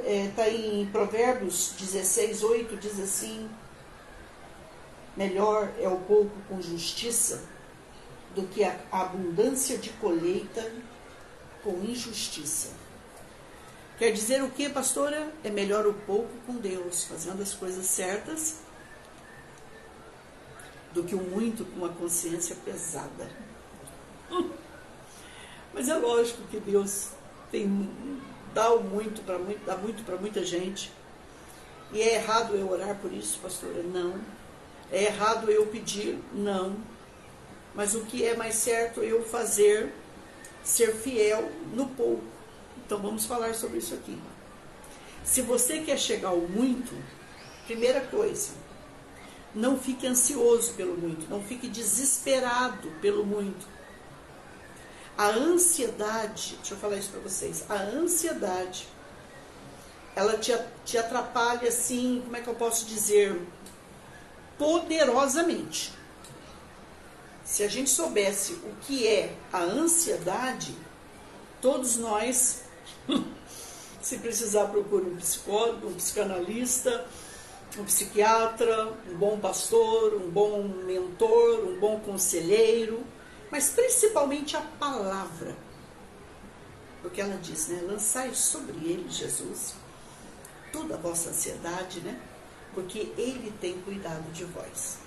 está em Provérbios 16:8, diz assim: melhor é o pouco com justiça do que a abundância de colheita com injustiça. Quer dizer o que, pastora? É melhor o pouco com Deus, fazendo as coisas certas, do que o muito com a consciência pesada. Mas é lógico que Deus dá muito para muita gente. E é errado eu orar por isso, pastora? Não. É errado eu pedir? Não. Mas o que é mais certo eu fazer, ser fiel no pouco. Então vamos falar sobre isso aqui. Se você quer chegar ao muito, primeira coisa, não fique ansioso pelo muito, não fique desesperado pelo muito. A ansiedade, deixa eu falar isso para vocês, a ansiedade, ela te atrapalha assim, como é que eu posso dizer, poderosamente. Se a gente soubesse o que é a ansiedade, todos nós, se precisar, procura um psicólogo, um psicanalista, um psiquiatra, um bom pastor, um bom mentor, um bom conselheiro, mas principalmente a palavra. Porque ela diz, né? Lançai sobre ele, Jesus, toda a vossa ansiedade, né? Porque ele tem cuidado de vós.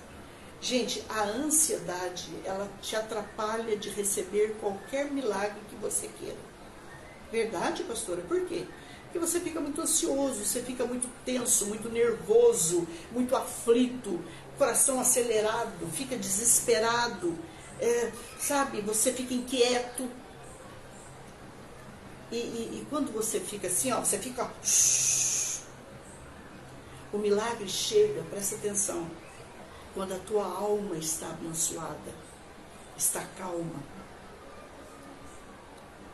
Gente, a ansiedade, ela te atrapalha de receber qualquer milagre que você queira. Verdade, pastora? Por quê? Porque você fica muito ansioso, você fica muito tenso, muito nervoso, muito aflito, coração acelerado, fica desesperado, sabe? Você fica inquieto. E quando você fica assim, ó, você fica... O milagre chega, presta atenção, quando a tua alma está abençoada, está calma,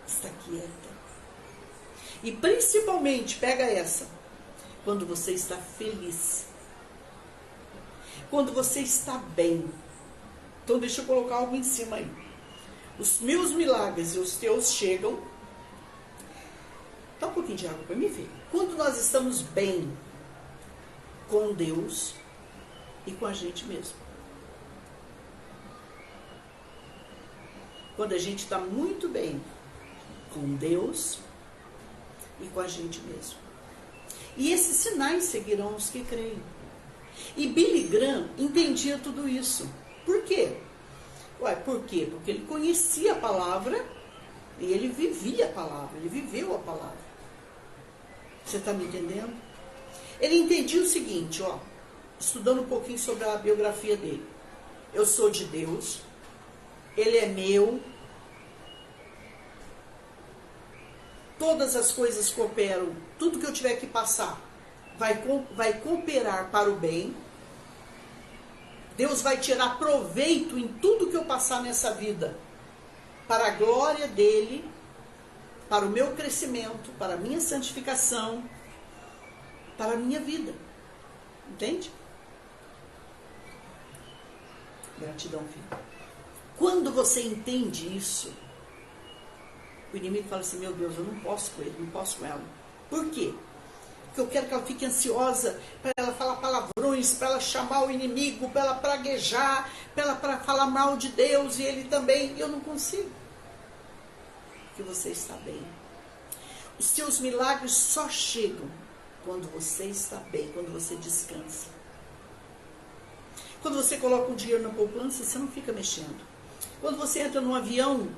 está quieta. E principalmente, pega essa, quando você está feliz, quando você está bem. Então deixa eu colocar algo em cima aí. Os meus milagres e os teus chegam. Dá um pouquinho de água para mim, filho. Quando nós estamos bem com Deus e com a gente mesmo. Quando a gente está muito bem com Deus e com a gente mesmo. E esses sinais seguirão os que creem. E Billy Graham entendia tudo isso. Por quê? Por quê? Porque ele conhecia a palavra e ele vivia a palavra, ele viveu a palavra. Você está me entendendo? Ele entendia o seguinte, ó, estudando um pouquinho sobre a biografia dele. Eu sou de Deus, ele é meu, todas as coisas cooperam, tudo que eu tiver que passar vai cooperar para o bem. Deus vai tirar proveito em tudo que eu passar nessa vida, para a glória dele, para o meu crescimento, para a minha santificação, para a minha vida. Entende? Gratidão, filho. Quando você entende isso, o inimigo fala assim, meu Deus, eu não posso com ele, não posso com ela. Por quê? Porque eu quero que ela fique ansiosa, para ela falar palavrões, para ela chamar o inimigo, para ela praguejar, para falar mal de Deus, e ele também. Eu não consigo. Porque você está bem. Os seus milagres só chegam quando você está bem, quando você descansa. Quando você coloca o dinheiro na poupança, você não fica mexendo. Quando você entra num avião,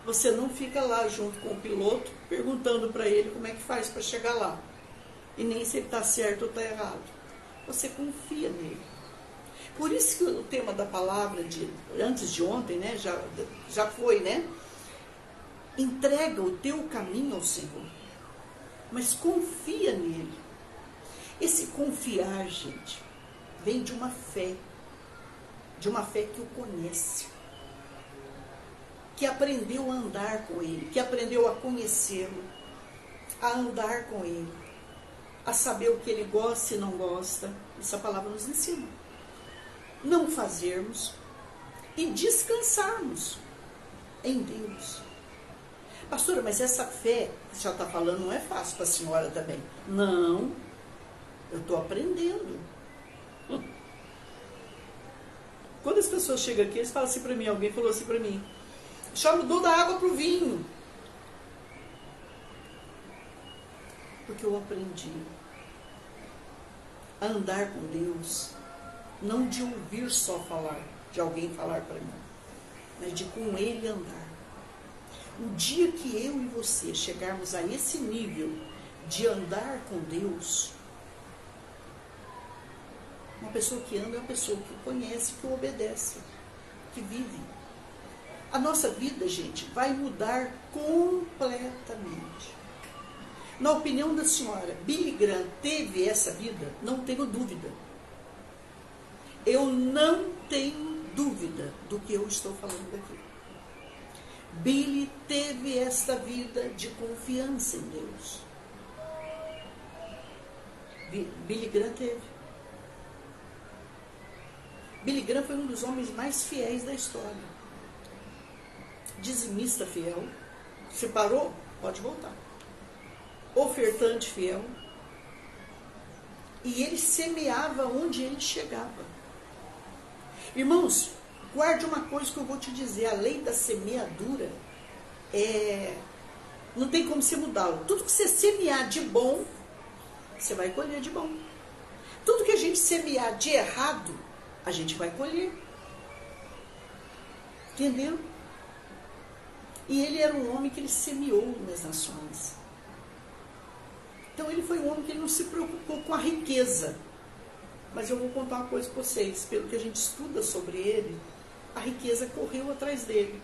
você não fica lá junto com o piloto, perguntando para ele como é que faz para chegar lá. E nem se ele está certo ou está errado. Você confia nele. Por isso que o tema da palavra antes de ontem, né, já foi, né? Entrega o teu caminho ao Senhor. Mas confia nele. Esse confiar, gente, vem de uma fé. De uma fé que o conhece. Que aprendeu a andar com ele. Que aprendeu a conhecê-lo. A andar com ele. A saber o que ele gosta e não gosta. Essa palavra nos ensina. Não fazermos e descansarmos em Deus. Pastora, mas essa fé que a senhora está falando não é fácil para a senhora também. Não, eu estou aprendendo. Quando as pessoas chegam aqui, eles falam assim para mim, alguém falou assim para mim, já mudou da água para o vinho. Porque eu aprendi a andar com Deus, não de ouvir só falar, de alguém falar para mim, mas de com Ele andar. O dia que eu e você chegarmos a esse nível de andar com Deus, uma pessoa que anda é uma pessoa que conhece, que obedece, que vive. A nossa vida, gente, vai mudar completamente. Na opinião da senhora, Billy Graham teve essa vida? Não tenho dúvida. Eu não tenho dúvida do que eu estou falando aqui. Billy teve esta vida de confiança em Deus. Billy Graham teve. Billy Graham foi um dos homens mais fiéis da história. Dizimista fiel. Se parou, pode voltar. Ofertante fiel. E ele semeava onde ele chegava. Irmãos, guarde uma coisa que eu vou te dizer. A lei da semeadura não tem como você mudá-lo. Tudo que você semear de bom, você vai colher de bom. Tudo que a gente semear de errado, a gente vai colher. Entendeu? E ele era um homem que ele semeou nas nações. Então ele foi um homem que ele não se preocupou com a riqueza. Mas eu vou contar uma coisa para vocês. Pelo que a gente estuda sobre ele, a riqueza correu atrás dele.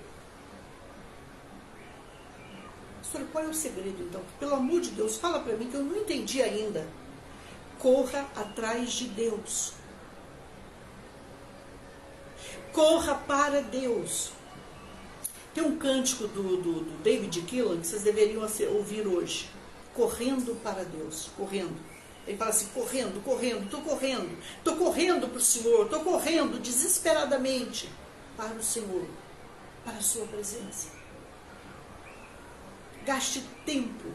Pastor, qual é o segredo então? Pelo amor de Deus, fala para mim que eu não entendi ainda. Corra atrás de Deus. Corra para Deus. Tem um cântico do David Keelan que vocês deveriam ouvir hoje. Correndo para Deus, correndo. Ele fala assim, correndo, estou correndo para o Senhor, estou correndo desesperadamente para o Senhor, para a sua presença. Gaste tempo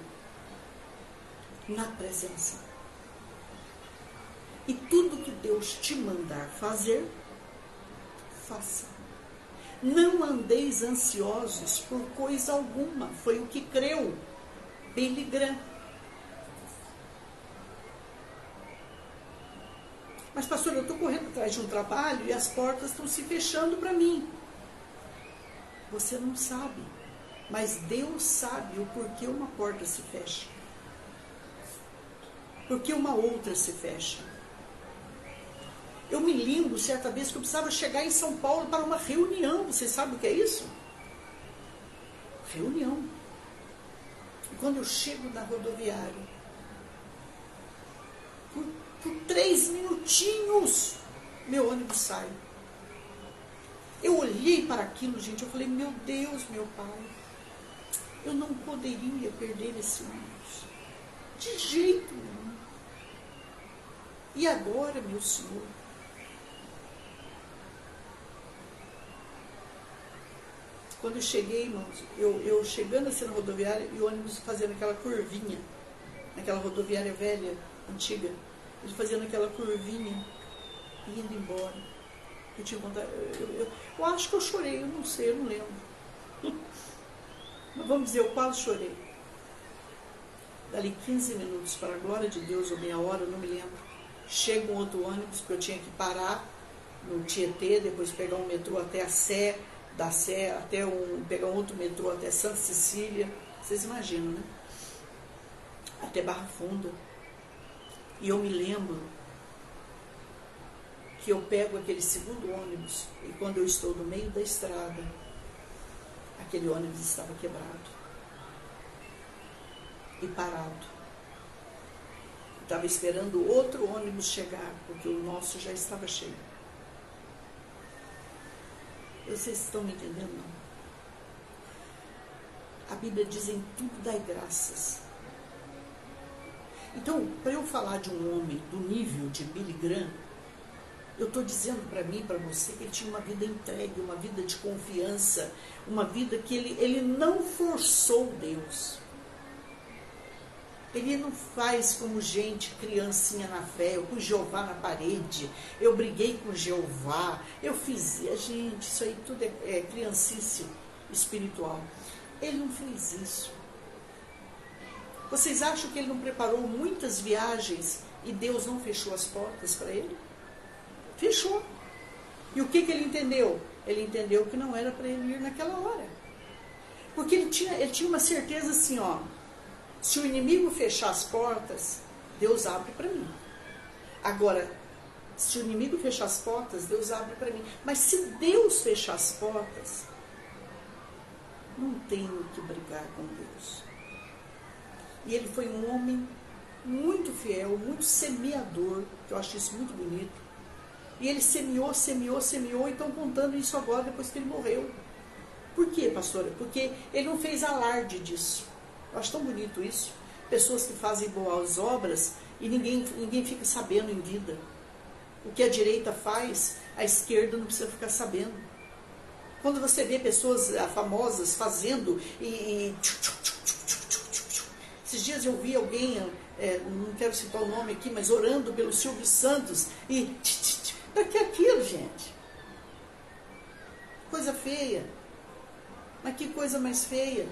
na presença. E tudo que Deus te mandar fazer, faça. Não andeis ansiosos por coisa alguma. Foi o que creu Billy Graham. Mas, pastor, eu estou correndo atrás de um trabalho e as portas estão se fechando para mim. Você não sabe, mas Deus sabe o porquê uma porta se fecha. Porque uma outra se fecha. Eu me lembro, certa vez, que eu precisava chegar em São Paulo para uma reunião. Vocês sabem o que é isso? Reunião. E quando eu chego na rodoviária, por 3 minutinhos, meu ônibus sai. Eu olhei para aquilo, gente, eu falei, meu Deus, meu Pai, eu não poderia perder esse ônibus. De jeito nenhum. E agora, meu Senhor? Quando eu cheguei, irmãos, eu chegando assim na rodoviária e o ônibus fazendo aquela curvinha, naquela rodoviária velha, antiga, ele fazendo aquela curvinha e indo embora. Eu tinha vontade, eu acho que eu chorei, eu não sei, eu não lembro. Mas vamos dizer, eu quase chorei. Dali 15 minutos, para a glória de Deus, ou meia hora, eu não me lembro. Chega um outro ônibus, porque eu tinha que parar no Tietê, depois pegar um metrô até a Sé, da Sé até pegar um outro metrô até Santa Cecília. Vocês imaginam, né? Até Barra Funda. E eu me lembro que eu pego aquele segundo ônibus e quando eu estou no meio da estrada, aquele ônibus estava quebrado e parado. Estava esperando outro ônibus chegar, porque o nosso já estava cheio. Vocês estão me entendendo? Não? A Bíblia diz em tudo dai graças. Então, para eu falar de um homem do nível de Billy Graham, Eu estou dizendo para mim, para você, que ele tinha uma vida entregue, uma vida de confiança, uma vida que ele não forçou Deus. Ele não faz como gente, criancinha na fé, eu pus Jeová na parede, eu briguei com Jeová, eu fiz... Gente, isso aí tudo é criancice espiritual. Ele não fez isso. Vocês acham que ele não preparou muitas viagens e Deus não fechou as portas para ele? Fechou. E o que ele entendeu? Ele entendeu que não era para ele ir naquela hora. Porque ele tinha uma certeza assim, ó, se o inimigo fechar as portas, Deus abre para mim. Agora, se o inimigo fechar as portas, Deus abre para mim. Mas se Deus fechar as portas, não tenho que brigar com Deus. E ele foi um homem muito fiel, muito semeador, que eu acho isso muito bonito. E ele semeou, e estão contando isso agora, depois que ele morreu. Por quê, pastora? Porque ele não fez alarde disso. Eu acho tão bonito isso. Pessoas que fazem boas obras e ninguém fica sabendo em vida. O que a direita faz, a esquerda não precisa ficar sabendo. Quando você vê pessoas famosas fazendo esses dias eu vi alguém, não quero citar o nome aqui, mas orando pelo Silvio Santos e... Para que aquilo, gente? Coisa feia. Mas que coisa mais feia?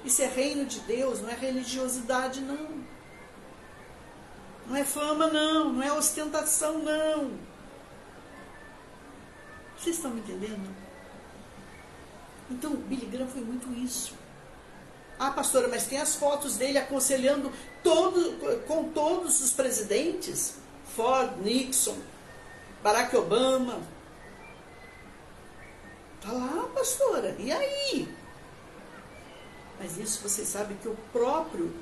Isso é reino de Deus, não é religiosidade, não. Não é fama, não. Não é ostentação, não. Vocês estão me entendendo? Então, Billy Graham foi muito isso. Ah, pastora, mas tem as fotos dele aconselhando com todos os presidentes. Ford, Nixon, Barack Obama. Tá lá, pastora. E aí? Mas isso vocês sabem que o próprio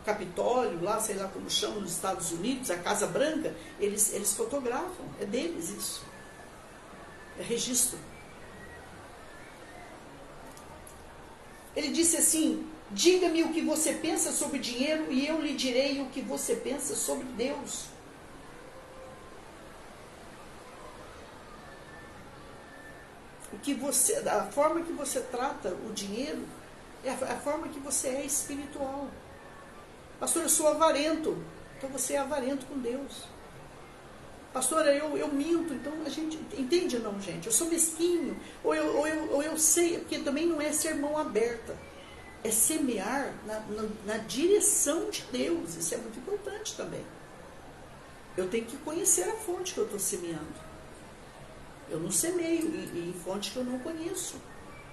Capitólio, lá, sei lá como chamam nos Estados Unidos, a Casa Branca, eles fotografam. É deles isso. É registro. Ele disse assim: diga-me o que você pensa sobre dinheiro e eu lhe direi o que você pensa sobre Deus. A forma que você trata o dinheiro é a forma que você é espiritual. Pastor, eu sou avarento. Então você é avarento com Deus. Pastora, eu minto. Então a gente entende, não, gente? Eu sou mesquinho. Ou eu sei, porque também não é ser mão aberta. É semear na direção de Deus. Isso é muito importante também. Eu tenho que conhecer a fonte que eu estou semeando. Eu não semeio em fonte que eu não conheço.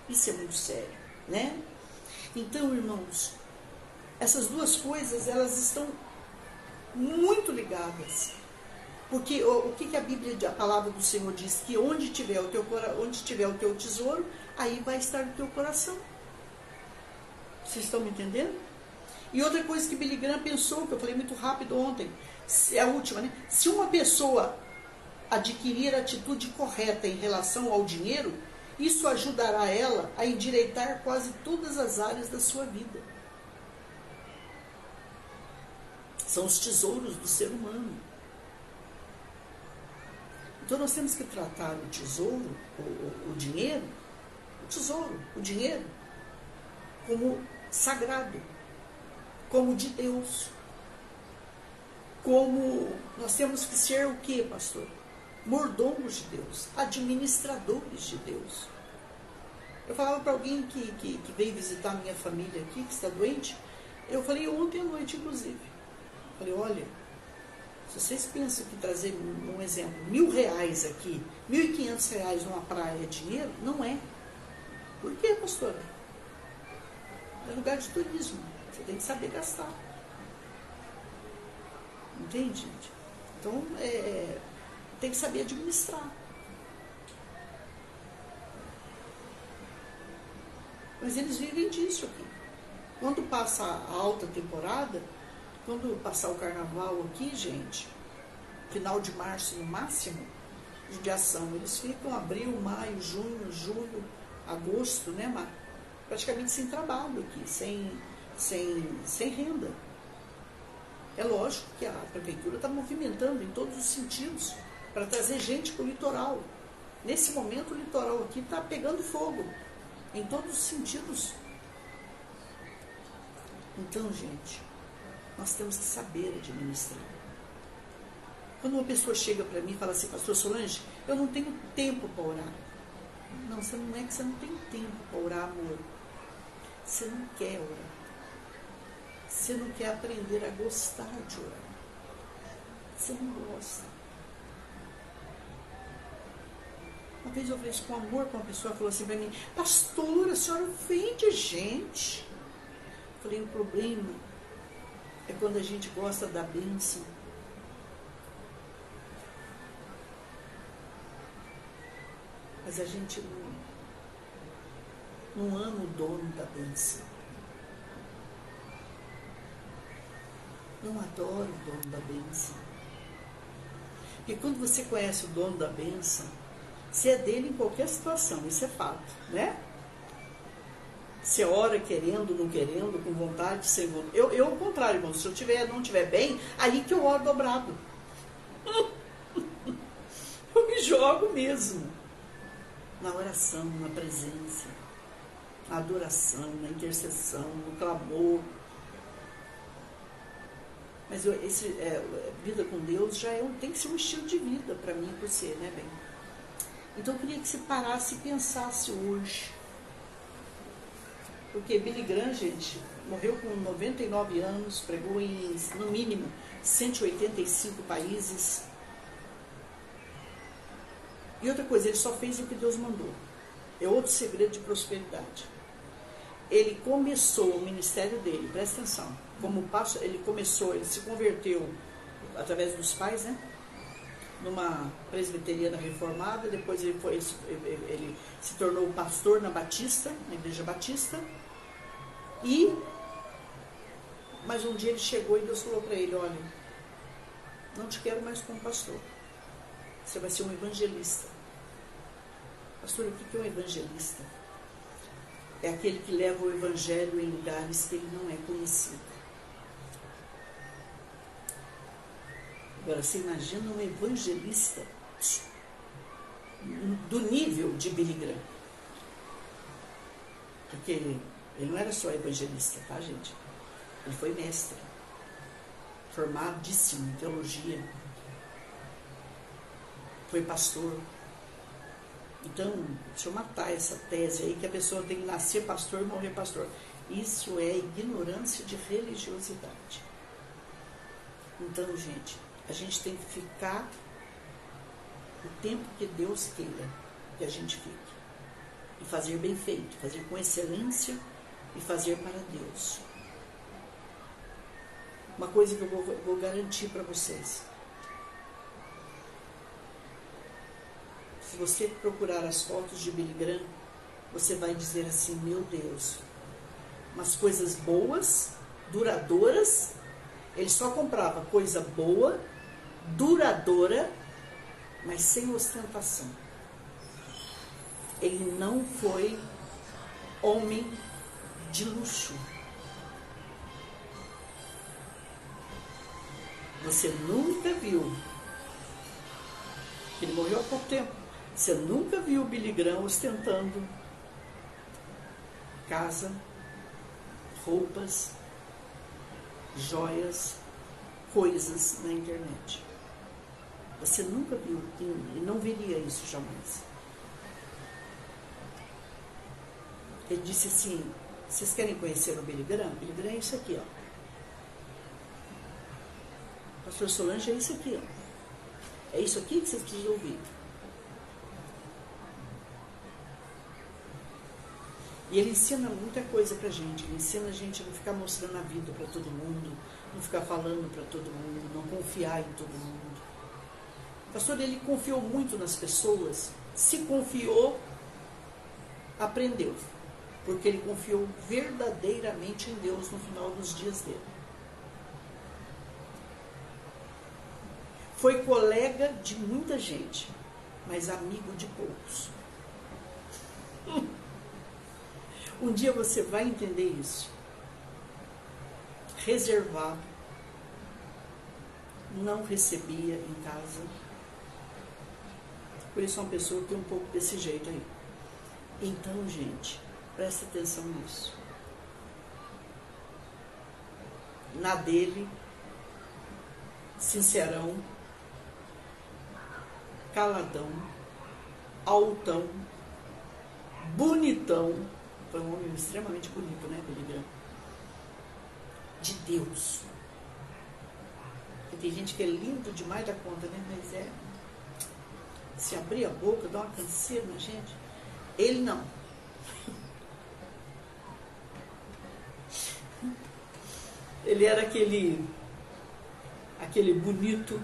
Isso é muito sério, né? Então, irmãos, essas duas coisas, elas estão muito ligadas. Porque o que a Bíblia, a palavra do Senhor diz? Que onde tiver o teu tesouro, aí vai estar o teu coração. Vocês estão me entendendo? E outra coisa que Billy Graham pensou, que eu falei muito rápido ontem, é a última, né? Se uma pessoa adquirir a atitude correta em relação ao dinheiro, isso ajudará ela a endireitar quase todas as áreas da sua vida. São os tesouros do ser humano. Então nós temos que tratar o tesouro, o dinheiro, o dinheiro, como sagrado, como de Deus. Como nós temos que ser o quê, pastor? Mordomos de Deus, administradores de Deus. Eu falava para alguém que veio visitar minha família aqui, que está doente, eu falei ontem à noite, inclusive. Falei, olha, se vocês pensam que trazer, um exemplo, R$1.000 aqui, R$1.500 numa praia é dinheiro, não é. Por quê, pastora? É lugar de turismo, você tem que saber gastar. Entende, gente? Então, tem que saber administrar. Mas eles vivem disso aqui. Quando passa a alta temporada, quando passar o carnaval aqui, gente, final de março no máximo, judiação, eles ficam abril, maio, junho, julho, agosto, né, Mar? Praticamente sem trabalho aqui, sem renda. É lógico que a prefeitura está movimentando em todos os sentidos para trazer gente para o litoral. Nesse momento o litoral aqui está pegando fogo, em todos os sentidos. Então, gente, nós temos que saber administrar. Quando uma pessoa chega para mim e fala assim, pastor Solange, eu não tenho tempo para orar. Não, você não é que você não tem tempo para orar, amor. Você não quer orar. Você não quer aprender a gostar de orar. Você não gosta. Uma vez eu falei isso com amor com uma pessoa, falou assim para mim, pastora, a senhora ofende a gente. Eu falei, o problema é quando a gente gosta da bênção. Mas a gente não ama o dono da bênção. Não adora o dono da bênção. Porque quando você conhece o dono da bênção, você é dele em qualquer situação, isso é fato, né? Você ora querendo, não querendo, com vontade, sem vontade. Eu ao contrário, irmão, se eu não estiver bem, aí que eu oro dobrado. Eu me jogo mesmo. Na oração, na presença, na adoração, na intercessão, no clamor. Mas vida com Deus já tem que ser um estilo de vida para mim e para você, né, bem? Então eu queria que você parasse e pensasse hoje. Porque Billy Graham, gente, morreu com 99 anos, pregou em, no mínimo, 185 países. E outra coisa, ele só fez o que Deus mandou. É outro segredo de prosperidade. Ele começou o ministério dele, presta atenção, ele se converteu através dos pais, né? Numa presbiteriana reformada, depois ele se tornou pastor na Batista, na Igreja Batista, mas um dia ele chegou e Deus falou para ele, olha, não te quero mais como pastor, você vai ser um evangelista. Pastor, o que é um evangelista? É aquele que leva o evangelho em lugares que ele não é conhecido. Agora, você imagina um evangelista do nível de Billy Graham. Porque ele não era só evangelista, tá, gente? Ele foi mestre, formadíssimo em teologia, foi pastor. Então, deixa eu matar essa tese aí que a pessoa tem que nascer pastor e morrer pastor. Isso é ignorância de religiosidade. Então, gente, a gente tem que ficar o tempo que Deus queira que a gente fique. E fazer bem feito, fazer com excelência e fazer para Deus. Uma coisa que eu vou garantir para vocês. Se você procurar as fotos de Billy Graham, você vai dizer assim, meu Deus, umas coisas boas, duradouras. Ele só comprava coisa boa, duradoura, mas sem ostentação. Ele não foi homem de luxo. Você nunca viu. Ele morreu há pouco tempo. Você nunca viu o Billy Graham ostentando casa, roupas, joias, coisas na internet. Você nunca viu e não veria isso jamais. Ele disse assim, vocês querem conhecer o Billy Graham? Billy Graham é isso aqui, ó. Pastor Solange é isso aqui, ó. É isso aqui que vocês precisam ouvir. E ele ensina muita coisa pra gente. Ele ensina a gente a não ficar mostrando a vida para todo mundo, não ficar falando para todo mundo, não confiar em todo mundo. O pastor, ele confiou muito nas pessoas. Se confiou, aprendeu. Porque ele confiou verdadeiramente em Deus no final dos dias dele. Foi colega de muita gente, mas amigo de poucos. Um dia você vai entender isso. Reservado, não recebia em casa. Por isso é uma pessoa que é um pouco desse jeito aí. Então, gente, presta atenção nisso. Na dele, sincerão, caladão, altão, bonitão. Foi um homem extremamente bonito, né, Billy Graham? De Deus. Porque tem gente que é lindo demais da conta, né? Mas se abrir a boca, dá uma canseira na gente. Ele não. Ele era aquele bonito.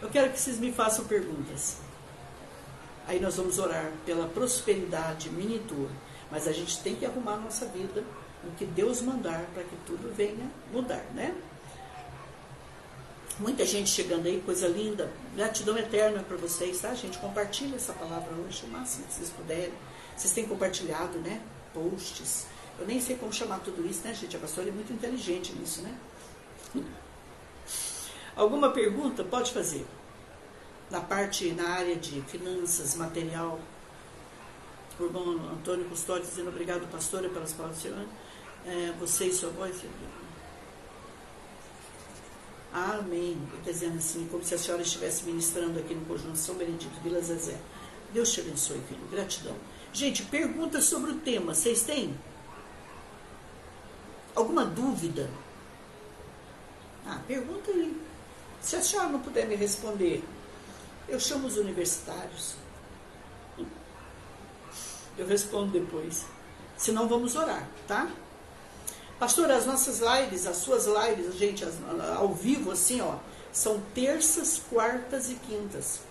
Eu quero que vocês me façam perguntas. Aí nós vamos orar pela prosperidade minha e tua. Mas a gente tem que arrumar a nossa vida, o que Deus mandar, para que tudo venha mudar, né? Muita gente chegando aí, coisa linda. Gratidão eterna para vocês, tá, gente? Compartilha essa palavra hoje, o máximo que vocês puderem. Vocês têm compartilhado, né? Posts. Eu nem sei como chamar tudo isso, né, gente? A pastora é muito inteligente nisso, né? Alguma pergunta? Pode fazer. Na área de finanças, material. O irmão Antônio Custódio dizendo obrigado, pastora, pelas palavras do Senhor. Você e sua voz. Amém. Está dizendo assim, como se a senhora estivesse ministrando aqui no Conjunto São Benedito, Vila Zezé. Deus te abençoe, filho. Gratidão. Gente, perguntas sobre o tema. Vocês têm? Alguma dúvida? Pergunta aí. Se a senhora não puder me responder, eu chamo os universitários. Eu respondo depois. Se não, vamos orar, tá? Pastor, as nossas lives, as suas lives, gente, ao vivo, assim, ó, são terças, quartas e quintas.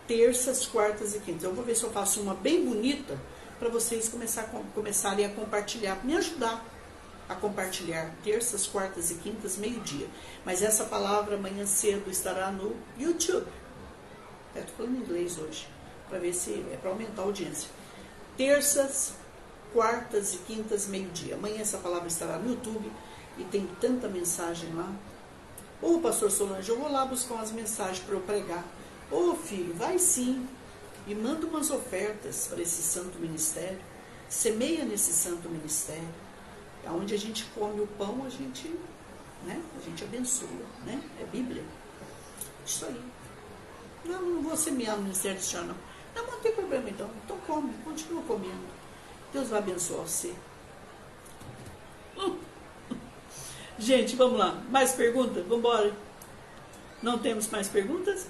Terças, quartas e quintas. Eu vou ver se eu faço uma bem bonita para vocês começarem a compartilhar, me ajudar a compartilhar. Terças, quartas e quintas, meio-dia. Mas essa palavra amanhã cedo estará no YouTube. Estou falando em inglês hoje, para ver se é para aumentar a audiência. Terças, quartas e quintas, meio-dia. Amanhã essa palavra estará no YouTube e tem tanta mensagem lá. Ô, pastor Solange, eu vou lá buscar umas mensagens para eu pregar. Ô, filho, vai sim. E manda umas ofertas para esse santo ministério. Semeia nesse santo ministério. Onde a gente come o pão, a gente abençoa, né? É Bíblia. Isso aí. Não vou semear no ministério do Senhor, não. Não tem problema, então. Então come, continua comendo. Deus vai abençoar você. Gente, vamos lá. Mais perguntas? Vamos embora. Não temos mais perguntas?